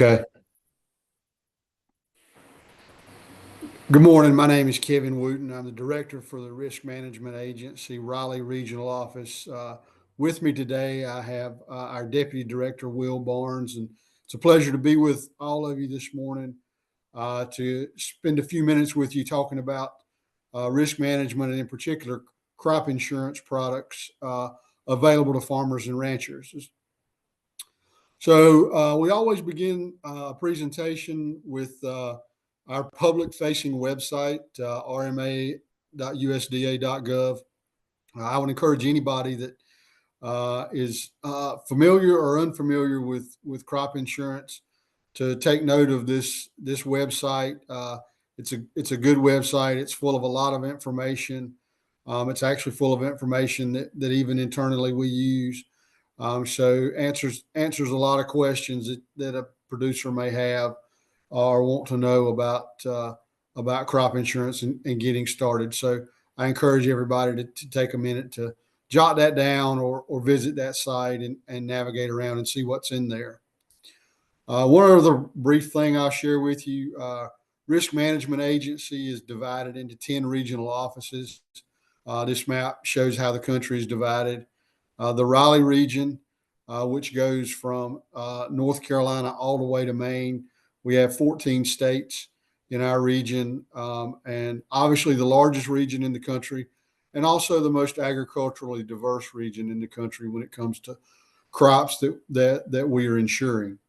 Okay. Good morning. My name is Kevin Wooten. I'm the director for the Risk Management Agency, Raleigh Regional Office. With me today, I have our Deputy Director, Will Barnes, and it's a pleasure to be with all of you this morning to spend a few minutes with you talking about risk management and, in particular, crop insurance products available to farmers and ranchers. So we always begin a presentation with our public-facing website, rma.usda.gov. I would encourage anybody that is familiar or unfamiliar with crop insurance to take note of this website. It's a good website. It's full of a lot of information. It's actually full of information that even internally we use. So answers a lot of questions that a producer may have or want to know about crop insurance and getting started. So I encourage everybody to take a minute to jot that down or visit that site and navigate around and see what's in there. One other brief thing I'll share with you. Risk Management Agency is divided into 10 regional offices. This map shows how the country is divided. The Raleigh region, which goes from North Carolina all the way to Maine. We have 14 states in our region, and obviously the largest region in the country, and also the most agriculturally diverse region in the country when it comes to crops that we are insuring.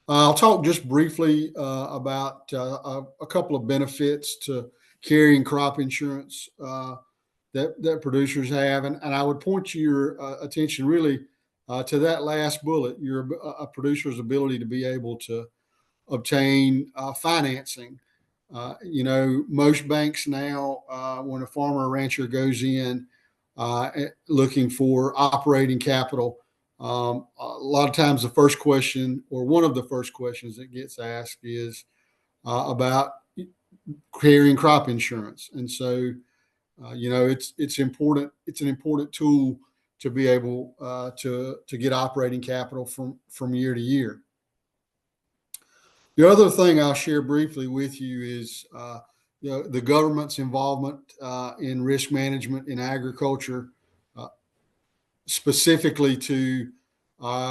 I'll talk just briefly about a couple of benefits to carrying crop insurance that producers have. And I would point your attention really to that last bullet, a producer's ability to be able to obtain financing. Most banks now, when a farmer or rancher goes in looking for operating capital, a lot of times the first question or one of the first questions that gets asked is about carrying crop insurance. And so it's important. It's an important tool to be able to get operating capital from year to year. The other thing I'll share briefly with you is the government's involvement in risk management in agriculture, specifically to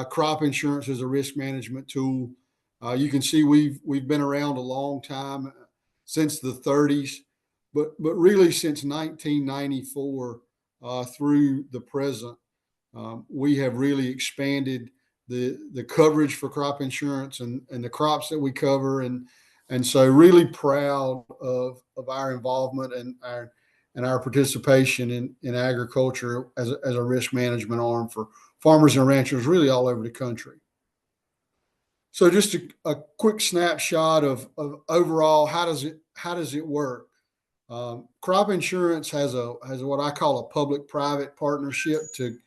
crop insurance as a risk management tool. You can see we've been around a long time, since the 30s. But really since 1994 through the present, we have really expanded the coverage for crop insurance and the crops that we cover, and so really proud of our involvement and our participation in agriculture as a risk management arm for farmers and ranchers really all over the country. So just a quick snapshot of overall how does it work. Crop insurance has what I call a public-private partnership to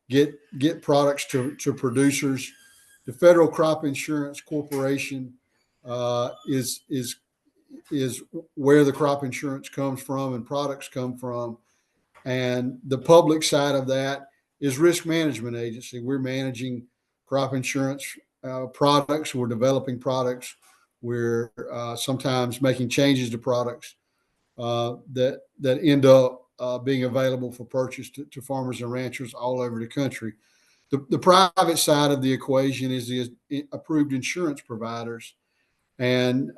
get products to producers. The Federal Crop Insurance Corporation is where the crop insurance comes from and products come from, and the public side of that is Risk Management Agency. We're managing crop insurance products. We're developing products. We're sometimes making changes to products that end up being available for purchase to farmers and ranchers all over the country. The private side of the equation is the approved insurance providers, and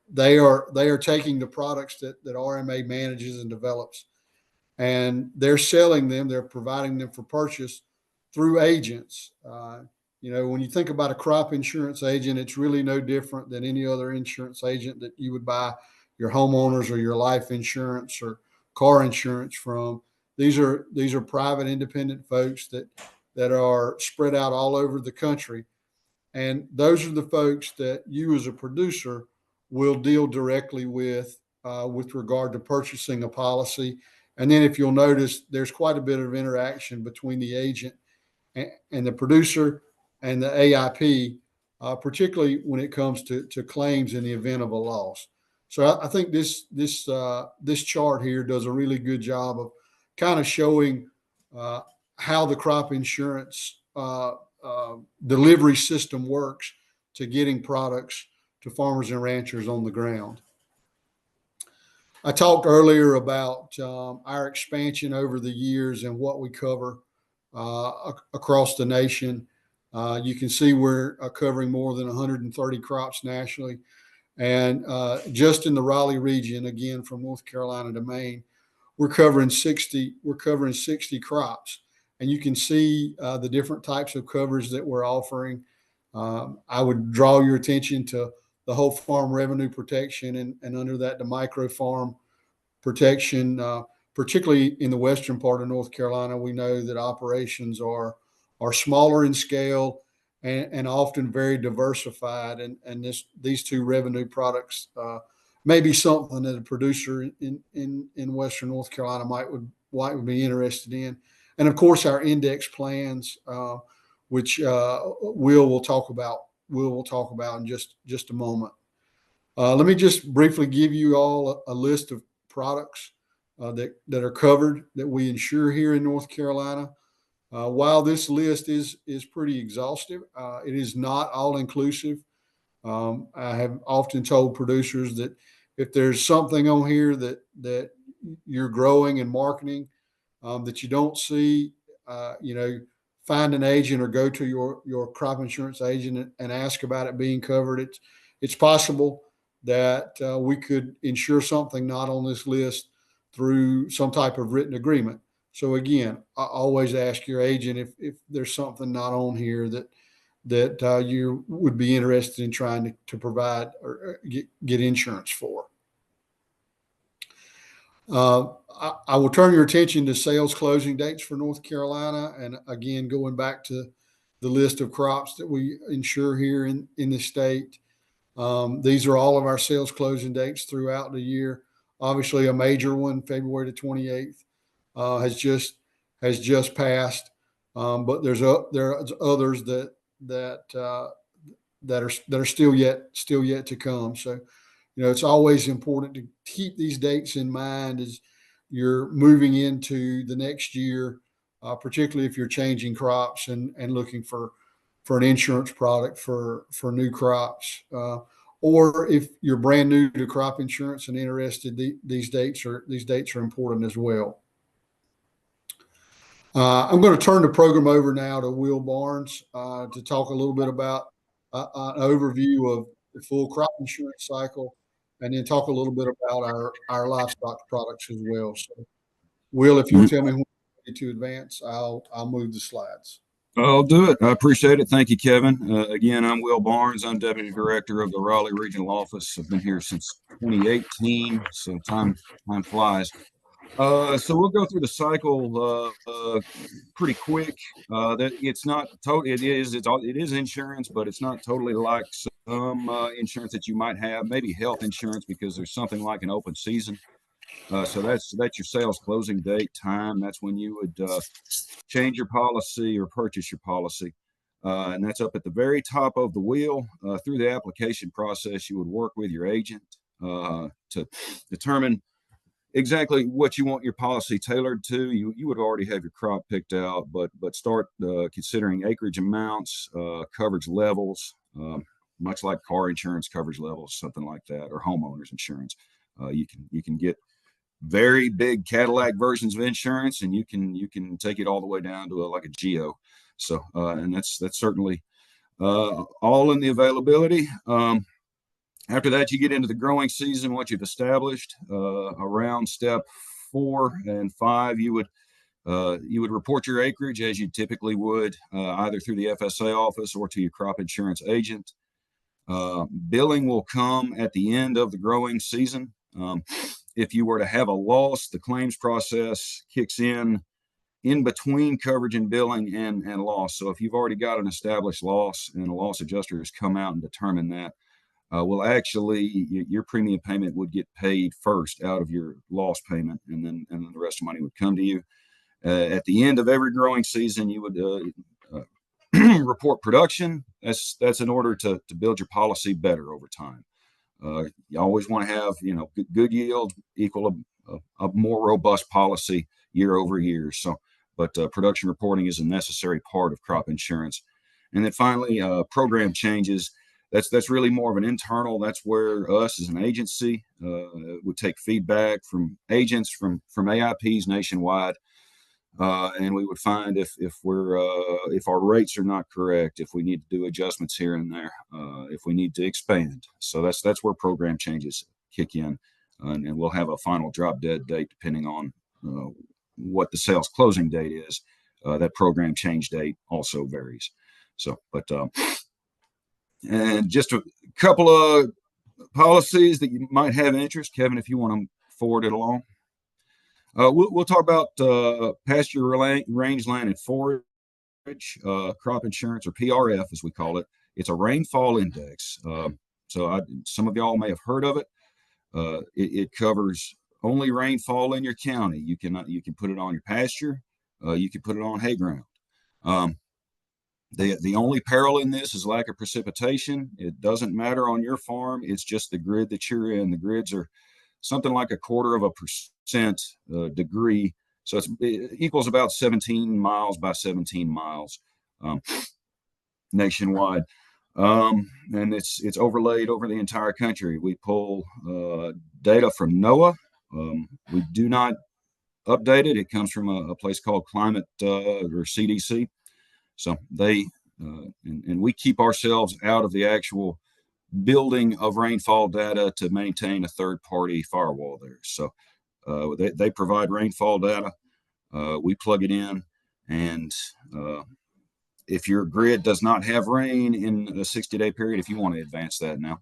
they are taking the products that RMA manages and develops, and they're selling them. They're providing them for purchase through agents. When you think about a crop insurance agent, it's really no different than any other insurance agent that you would buy your homeowners or your life insurance or car insurance from. These are private, independent folks that are spread out all over the country, and those are the folks that you as a producer will deal directly with regard to purchasing a policy. And then, if you'll notice, there's quite a bit of interaction between the agent and the producer and the AIP, particularly when it comes to claims in the event of a loss. So I think this chart here does a really good job of kind of showing how the crop insurance delivery system works to getting products to farmers and ranchers on the ground. I talked earlier about our expansion over the years and what we cover across the nation. You can see we're covering more than 130 crops nationally. And just in the Raleigh region, again, from North Carolina to Maine, we're covering 60 crops. And you can see the different types of coverage that we're offering. I would draw your attention to the whole farm revenue protection, and under that, the micro farm protection, particularly in the western part of North Carolina. We know that operations are smaller in scale and often very diversified, and these two revenue products may be something that a producer in western North Carolina might be interested in. And of course, our index plans, which we'll talk about in just a moment. Let me just briefly give you all a list of products that are covered that we insure here in North Carolina. While this list is pretty exhaustive, it is not all inclusive. I have often told producers that if there's something on here that you're growing and marketing that you don't see, find an agent or go to your crop insurance agent and ask about it being covered. It's possible that we could insure something not on this list through some type of written agreement. So again, I always ask your agent if there's something not on here that you would be interested in trying to provide or get insurance for. I will turn your attention to sales closing dates for North Carolina. And again, going back to the list of crops that we insure here in the state. These are all of our sales closing dates throughout the year. Obviously, a major one, February the 28th, has just passed. But there are others that are still yet to come. So, it's always important to keep these dates in mind as you're moving into the next year, particularly if you're changing crops and looking for an insurance product for new crops. Or if you're brand new to crop insurance and interested, these dates are important as well. I'm going to turn the program over now to Will Barnes to talk a little bit about an overview of the full crop insurance cycle, and then talk a little bit about our livestock products as well. So, Will, if you'll tell me when you're ready to advance, I'll move the slides. I'll do it. I appreciate it. Thank you, Kevin. Again, I'm Will Barnes. I'm Deputy Director of the Raleigh Regional Office. I've been here since 2018, so time flies. So we'll go through the cycle pretty quick. That it's not totally. It is insurance, but it's not totally like some insurance that you might have. Maybe health insurance, because there's something like an open season. So that's your sales closing date time. That's when you would change your policy or purchase your policy. And that's up at the very top of the wheel. Through the application process, you would work with your agent to determine exactly what you want your policy tailored to. You would already have your crop picked out, but start considering acreage amounts, coverage levels, much like car insurance coverage levels, something like that, or homeowners insurance. You can get very big Cadillac versions of insurance, and you can take it all the way down to like a Geo. So and that's certainly all in the availability. After that, you get into the growing season. Once you've established around step 4 and 5, you would report your acreage as you typically would, either through the FSA office or to your crop insurance agent. Billing will come at the end of the growing season. If you were to have a loss, the claims process kicks in between coverage and billing and loss. So if you've already got an established loss and a loss adjuster has come out and determined that, well, actually, your premium payment would get paid first out of your loss payment, and then the rest of the money would come to you. At the end of every growing season, you would report production. That's in order to build your policy better over time. You always want to have good yield equal a more robust policy year over year. So, but production reporting is a necessary part of crop insurance. And then finally, program changes. That's really more of an internal. That's where us as an agency would take feedback from agents from AIPs nationwide, and we would find if our rates are not correct, if we need to do adjustments here and there, if we need to expand. So that's where program changes kick in, and we'll have a final drop dead date depending on what the sales closing date is. That program change date also varies. So, but and just a couple of policies that you might have interest, Kevin, if you want to forward it along. We'll talk about pasture, rangeland, and forage crop insurance, or PRF as we call it. It's a rainfall index. Some of y'all may have heard of it. It covers only rainfall in your county. You can put it on your pasture. You can put it on hay ground. The only peril in this is lack of precipitation. It doesn't matter on your farm. It's just the grid that you're in. The grids are something like 0.25% degree. So it equals about 17 miles by 17 miles nationwide. And it's overlaid over the entire country. We pull data from NOAA. We do not update it. It comes from a place called Climate or CDC. So they and we keep ourselves out of the actual building of rainfall data to maintain a third-party firewall there. So they provide rainfall data. We plug it in, and if your grid does not have rain in a 60-day period, if you want to advance that now.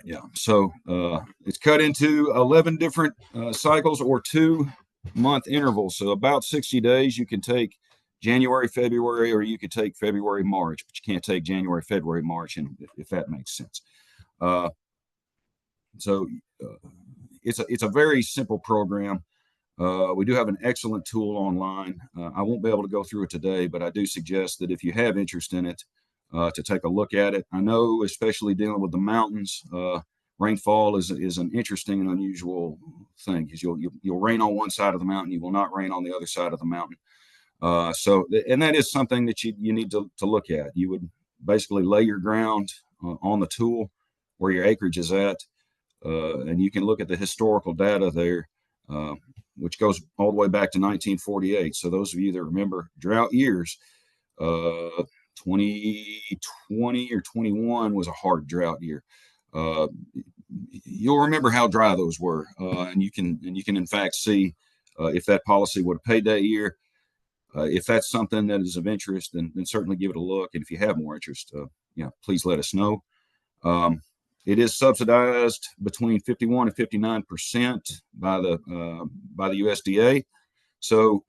Yeah, so it's cut into 11 different cycles or 2-month intervals. So about 60 days, you can take January, February, or you could take February, March, but you can't take January, February, March, and if that makes sense. It's a very simple program. We do have an excellent tool online. I won't be able to go through it today, but I do suggest that if you have interest in it, to take a look at it. I know, especially dealing with the mountains, rainfall is an interesting and unusual thing, because you'll rain on one side of the mountain, you will not rain on the other side of the mountain. And that is something that you need to look at. You would basically lay your ground on the tool where your acreage is at, and you can look at the historical data there, which goes all the way back to 1948. So those of you that remember drought years, 2020 or 21 was a hard drought year. You'll remember how dry those were, and you can in fact see if that policy would have paid that year. If that's something that is of interest, then certainly give it a look. And if you have more interest, please let us know. It is subsidized between 51 and 59% by the USDA. So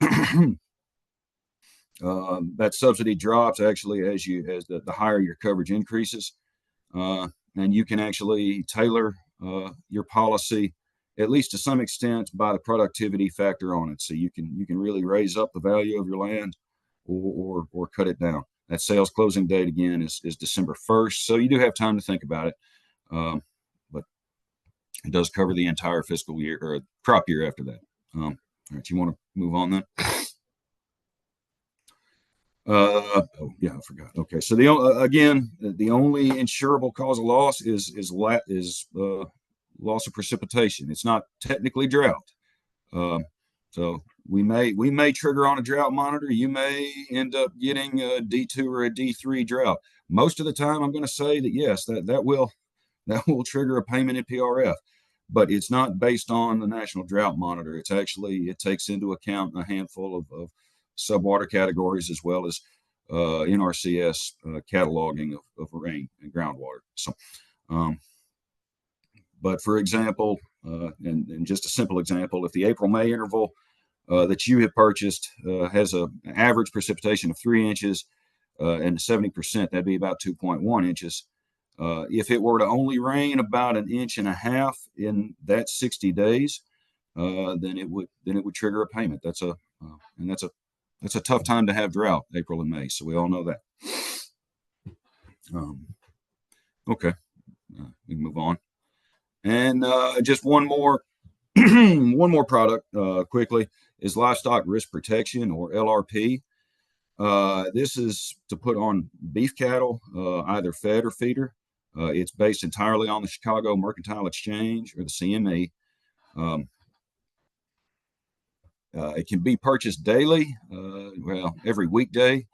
that subsidy drops actually as the higher your coverage increases, and you can actually tailor your policy, at least to some extent, by the productivity factor on it. So you can really raise up the value of your land or cut it down. That sales closing date again is December 1st. So you do have time to think about it. But it does cover the entire fiscal year or crop year after that. All right, you want to move on then? I forgot. Okay, so the only insurable cause of loss is loss of precipitation. It's not technically drought. So we may trigger on a drought monitor. You may end up getting a D2 or a D3 drought. Most of the time, I'm going to say that yes, that will trigger a payment in PRF, but it's not based on the National Drought Monitor. It takes into account a handful of subwater categories as well as NRCS cataloging of rain and groundwater. So, but for example, and just a simple example, if the April-May interval that you have purchased has an average precipitation of 3 inches and 70%, that'd be about 2.1 inches. If it were to only rain about 1.5 inches in that 60 days, then it would trigger a payment. That's a tough time to have drought, April and May. So we all know that. Okay, we can move on. And just one more product quickly is livestock risk protection, or LRP. This is to put on beef cattle, either fed or feeder. It's based entirely on the Chicago Mercantile Exchange, or the CME. It can be purchased daily, well, every weekday.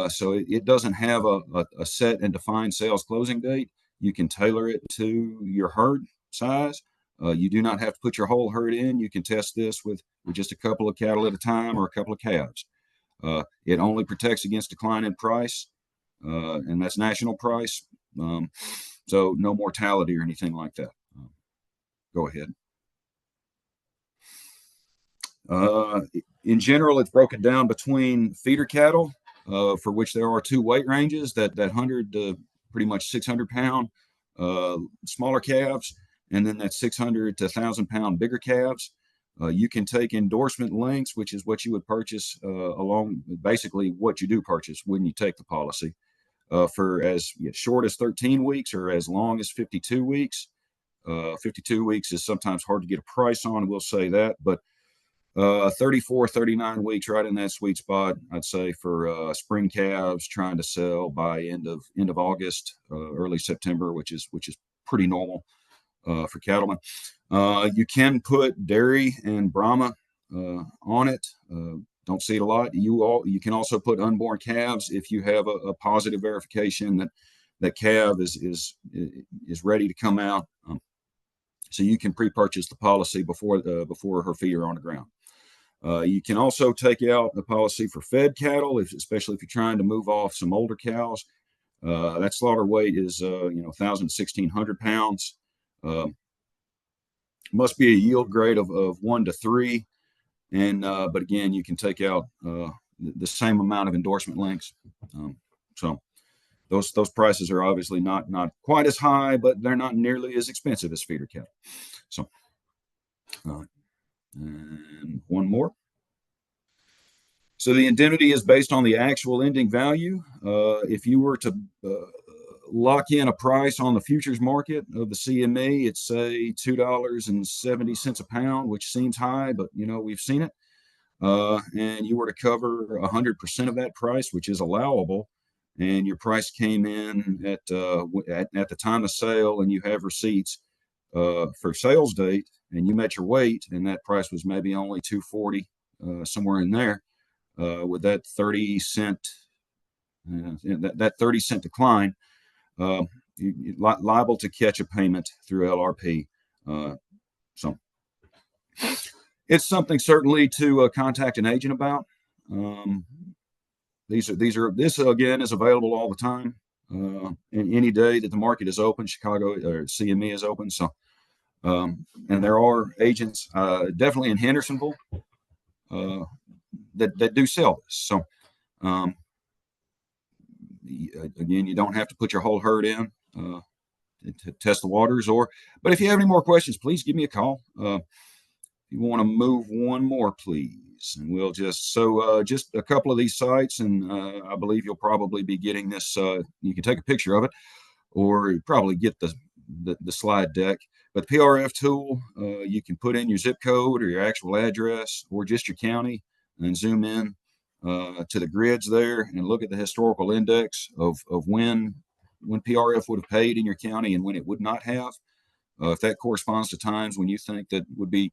So it doesn't have a set and defined sales closing date. You can tailor it to your herd size. You do not have to put your whole herd in. You can test this with just a couple of cattle at a time, or a couple of calves. It only protects against decline in price, and that's national price. So no mortality or anything like that. Go ahead. In general, it's broken down between feeder cattle, for which there are two weight ranges, that 100 to pretty much 600 pound smaller calves, and then that 600 to 1,000 pound bigger calves. You can take endorsement lengths, which is what you would purchase along, basically what you do purchase when you take the policy, for as short as 13 weeks or as long as 52 weeks. 52 weeks is sometimes hard to get a price on, we'll say that, but 34, 39 weeks, right in that sweet spot, I'd say, for spring calves trying to sell by end of August, early September, which is pretty normal for cattlemen. You can put dairy and Brahma on it. Don't see it a lot. You can also put unborn calves if you have a positive verification that calf is ready to come out. So you can pre-purchase the policy before her feet are on the ground. You can also take out the policy for fed cattle, especially if you're trying to move off some older cows. That slaughter weight is 1,000 to 1,600 pounds. Must be a yield grade of 1 to 3, and but again, you can take out the same amount of endorsement links. So those prices are obviously not quite as high, but they're not nearly as expensive as feeder cattle. So. And one more. So the indemnity is based on the actual ending value. If you were to lock in a price on the futures market of the CME, it's say $2.70 a pound, which seems high, but we've seen it. And you were to cover 100% of that price, which is allowable, and your price came in at the time of sale, and you have receipts for sales date, and you met your weight, and that price was maybe only $2.40, somewhere in there, with that 30-cent that 30-cent decline, you're liable to catch a payment through LRP. So it's something certainly to contact an agent about. This again is available all the time. Any day that the market is open, Chicago or CME is open. So, and there are agents definitely in Hendersonville that do sell this. So, again, you don't have to put your whole herd in to test the waters. But if you have any more questions, please give me a call. If you want to move one more, please, and we'll just a couple of these sites, and I believe you'll probably be getting this. You can take a picture of it, or you probably get the slide deck. But the PRF tool, you can put in your zip code or your actual address or just your county, and zoom in to the grids there and look at the historical index of when PRF would have paid in your county and when it would not have. If that corresponds to times when you think that would be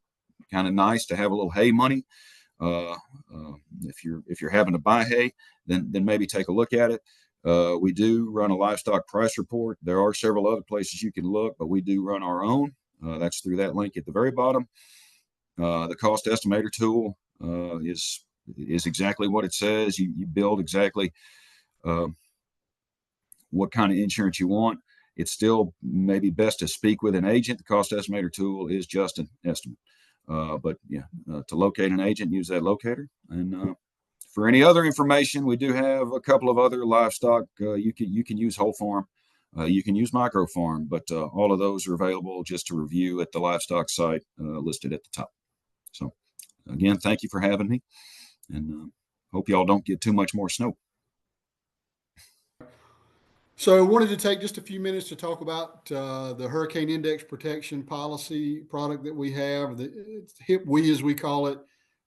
kind of nice to have a little hay money, if you're having to buy hay, then maybe take a look at it. We do run a livestock price report. There are several other places you can look, but we do run our own. That's through that link at the very bottom. The cost estimator tool is exactly what it says. You build exactly what kind of insurance you want. It's still maybe best to speak with an agent. The cost estimator tool is just an estimate. But to locate an agent, use that locator. And for any other information, we do have a couple of other livestock. You can use whole farm. You can use micro farm, but all of those are available just to review at the livestock site listed at the top. So again, thank you for having me, and hope y'all don't get too much more snow. So I wanted to take just a few minutes to talk about the Hurricane Index Protection Policy product that we have, the HIP-WE as we call it,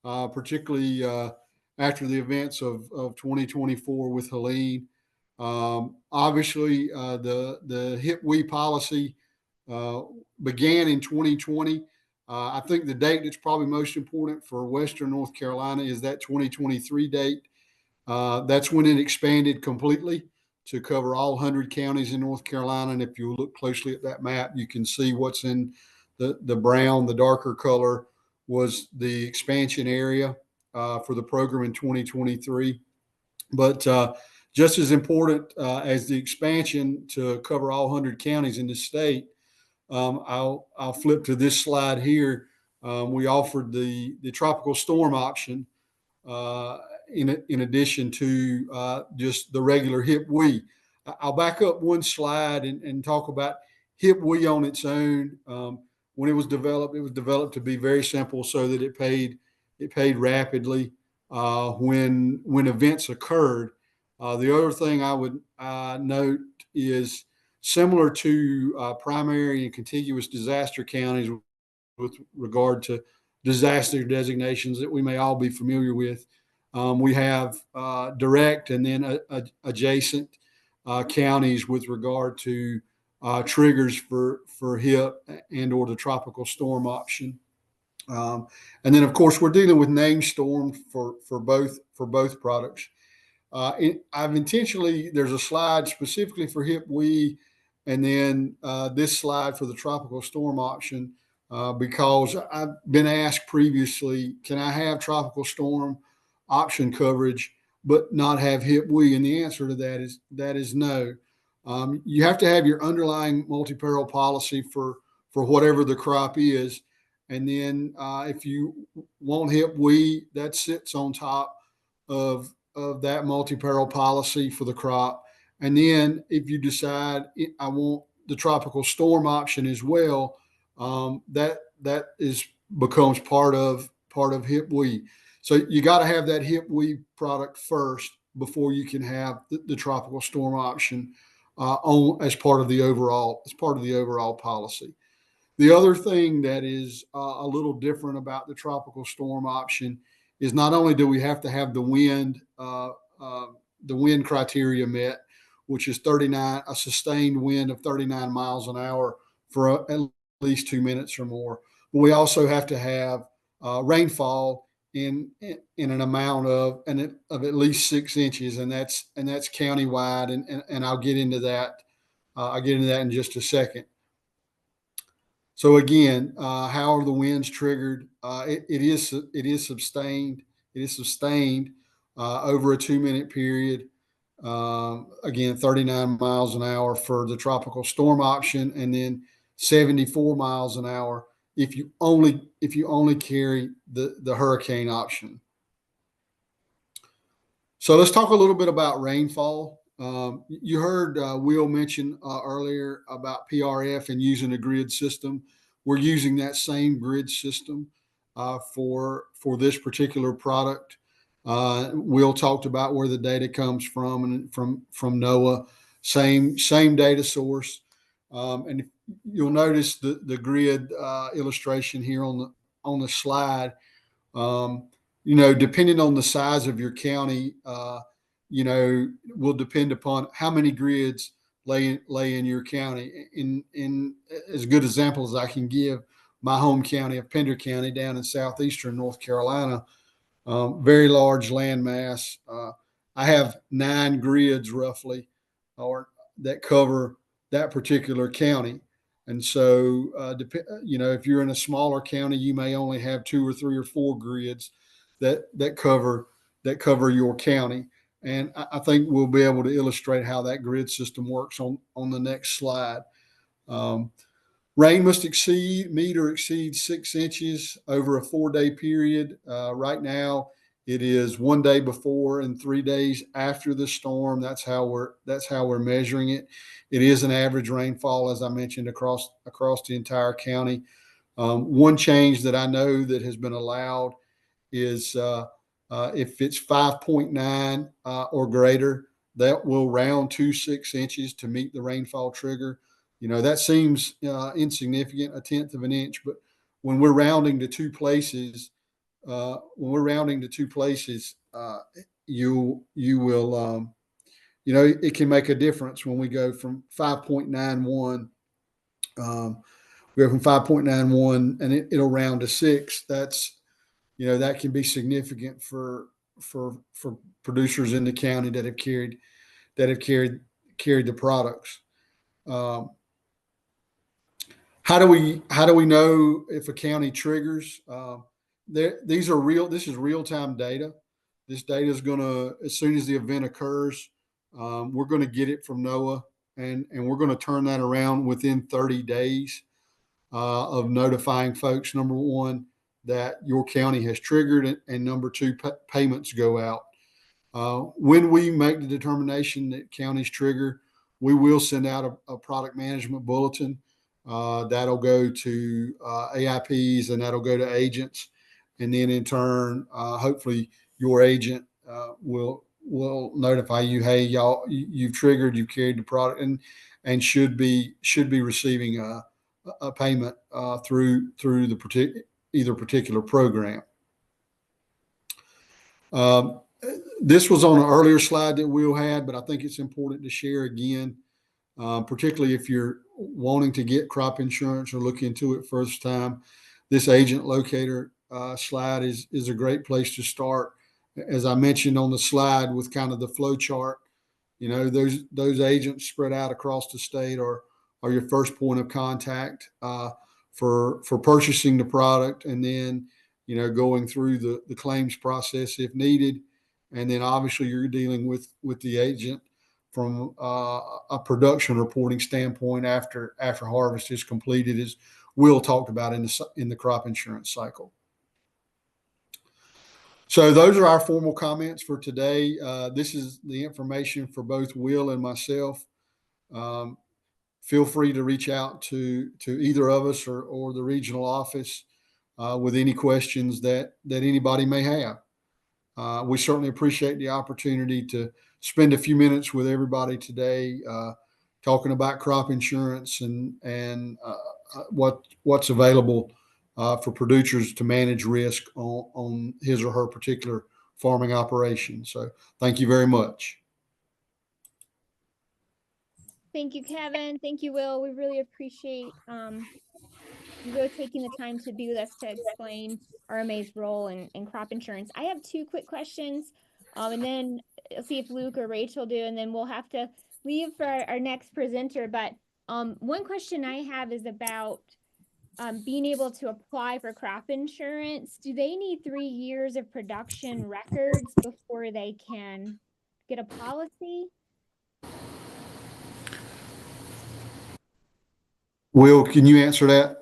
particularly after the events of 2024 with Helene. Obviously, the hip we policy uh, began in 2020. I think the date that's probably most important for Western North Carolina is that 2023 date. That's when it expanded completely to cover all 100 counties in North Carolina. And if you look closely at that map, you can see what's in the brown, the darker color was the expansion area for the program in 2023. But just as important as the expansion to cover all 100 counties in the state, I'll flip to this slide here. We offered the tropical storm option uh, in addition to just the regular hip we. I'll back up one slide and talk about hip we on its own. When it was developed to be very simple so that it paid rapidly when events occurred. The other thing I would note is similar to primary and contiguous disaster counties with regard to disaster designations that we may all be familiar with. We have direct and then adjacent counties with regard to triggers for HIP and or the tropical storm option. And then, of course, we're dealing with named storms for both products. I've intentionally there's a slide specifically for hip we, and then this slide for the tropical storm option because I've been asked previously, can I have tropical storm option coverage but not have hip we? And the answer to that is no. You have to have your underlying multi-peril policy for whatever the crop is, and then if you want hip we, that sits on top of that multi-peril policy for the crop. And then if you decide I want the tropical storm option as well, that is becomes part of hip we. So you got to have that hip we product first before you can have the tropical storm option on as part of the overall policy. The other thing that is a little different about the tropical storm option is not only do we have to have the wind criteria met, which is 39, a sustained wind of 39 miles an hour for at least 2 minutes or more, but we also have to have rainfall in an amount of at least 6 inches, and that's countywide, and I'll get into that. I'll get into that in just a second. So again, how are the winds triggered? It is sustained. It is sustained over a 2 minute period. Again, 39 miles an hour for the tropical storm option, and then 74 miles an hour if you only carry the hurricane option. So let's talk a little bit about rainfall. You heard Will mention earlier about PRF and using a grid system. We're using that same grid system for this particular product. Will talked about where the data comes from and from NOAA. Same data source. And you'll notice the grid illustration here on the slide. Depending on the size of your county, will depend upon how many grids lay in your county. In as good example as I can give, my home county of Pender County down in southeastern North Carolina, very large landmass. I have 9 grids roughly, or that cover that particular county. And so, if you're in a smaller county, you may only have 2 or 3 or 4 grids that cover your county. And I think we'll be able to illustrate how that grid system works on the next slide. Rain must meet or exceed 6 inches over a 4-day period. Right now, it is 1 day before and 3 days after the storm. That's how we're measuring it. It is an average rainfall, as I mentioned, across the entire county. One change that I know that has been allowed is if it's 5.9 or greater, that will round to 6 inches to meet the rainfall trigger. That seems insignificant, a tenth of an inch, but when we're rounding to 2 places, when we're rounding to two places, you will, it can make a difference when we go from 5.91. We go from 5.91 and it'll round to 6. That's, that can be significant for producers in the county that have carried the products. Um, how do we know if a county triggers? These are real. This is real time data. This data is going to, as soon as the event occurs, we're going to get it from NOAA, and we're going to turn that around within 30 days of notifying folks. Number one, that your county has triggered it, and number two, payments go out. When we make the determination that counties trigger, we will send out a product management bulletin. That'll go to AIPs, and that'll go to agents, and then in turn, hopefully, your agent will notify you, hey, y'all, you've triggered, you've carried the product, and should be receiving a payment through the either particular program. This was on an earlier slide that Will had, but I think it's important to share again, particularly if you're wanting to get crop insurance or look into it first time. This agent locator slide is a great place to start. As I mentioned on the slide with kind of the flow chart, those agents spread out across the state are your first point of contact for purchasing the product, and then going through the claims process if needed. And then obviously you're dealing with the agent from a production reporting standpoint after harvest is completed, as Will talked about in the crop insurance cycle. So those are our formal comments for today. This is the information for both Will and myself. Feel free to reach out to either of us or the regional office with any questions that anybody may have. We certainly appreciate the opportunity to spend a few minutes with everybody today, talking about crop insurance and what's available for producers to manage risk on his or her particular farming operation. So thank you very much. Thank you, Kevin. Thank you, Will. We really appreciate you really taking the time to be with us to explain RMA's role in crop insurance. I have two quick questions, and then I'll see if Luke or Rachel do, and then we'll have to leave for our next presenter. But one question I have is about being able to apply for crop insurance. Do they need 3 years of production records before they can get a policy? Will, can you answer that?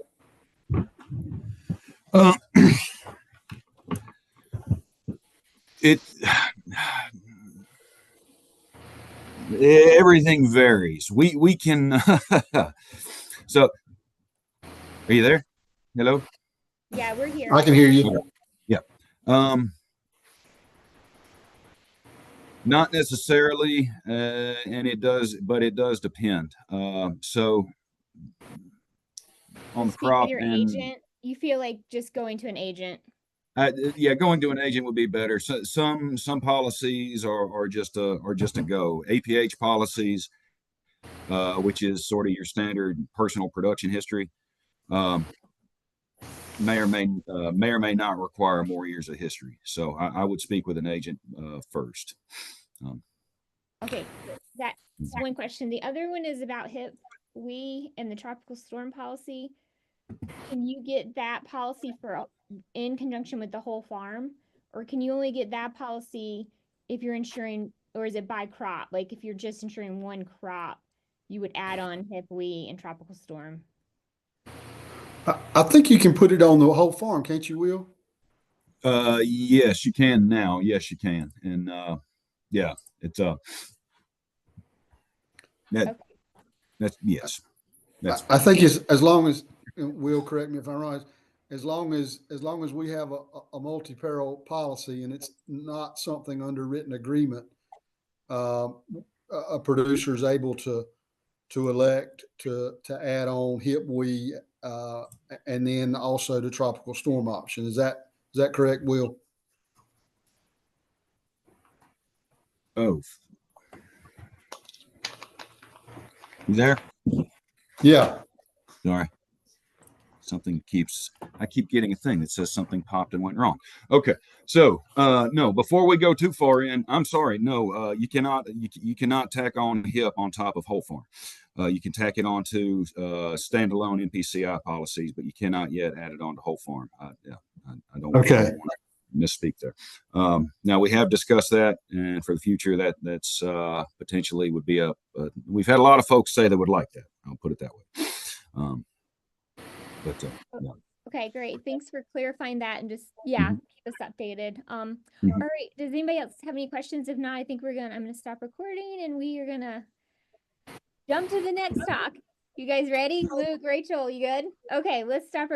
Everything varies. We can so are you there? Hello? Yeah, we're here. I can hear you. Yeah. Not necessarily, and it does depend. So on the crop your and agent, you feel like just going to an agent. Yeah, going to an agent would be better. So some policies are just a go. APH policies, which is sort of your standard personal production history, may or may not require more years of history. So I would speak with an agent first. Okay, that's one question. The other one is about HIP-WE and the tropical storm policy. Can you get that policy in conjunction with the whole farm, or can you only get that policy if you're insuring, or is it by crop? Like if you're just insuring one crop, you would add on HIP-WE and tropical storm. I think you can put it on the whole farm, can't you, Will? Yes, you can now. Yes, you can. And yeah, it's that's yes. I think as long as Will, correct me if I'm wrong, as long as we have a multi-peril policy and it's not something under written agreement, a producer is able to elect to add on HIP-WE and then also the tropical storm option. Is that Is that correct, Will? Oh, you there? Yeah. Sorry. I keep getting a thing that says something popped and went wrong. Okay. So, no, before we go too far in, I'm sorry. No, you cannot tack on HIP on top of whole farm. You can tack it onto standalone NPCI policies, but you cannot yet add it onto whole farm. I don't want to misspeak there. Now we have discussed that, and for the future, that's potentially would be we've had a lot of folks say they would like that. I'll put it that way. Yeah. Okay, great. Thanks for clarifying that and just keep us updated. All right. Does anybody else have any questions? If not, I think I'm gonna stop recording and we are gonna jump to the next talk. You guys ready? Luke, Rachel, you good? Okay, let's stop recording.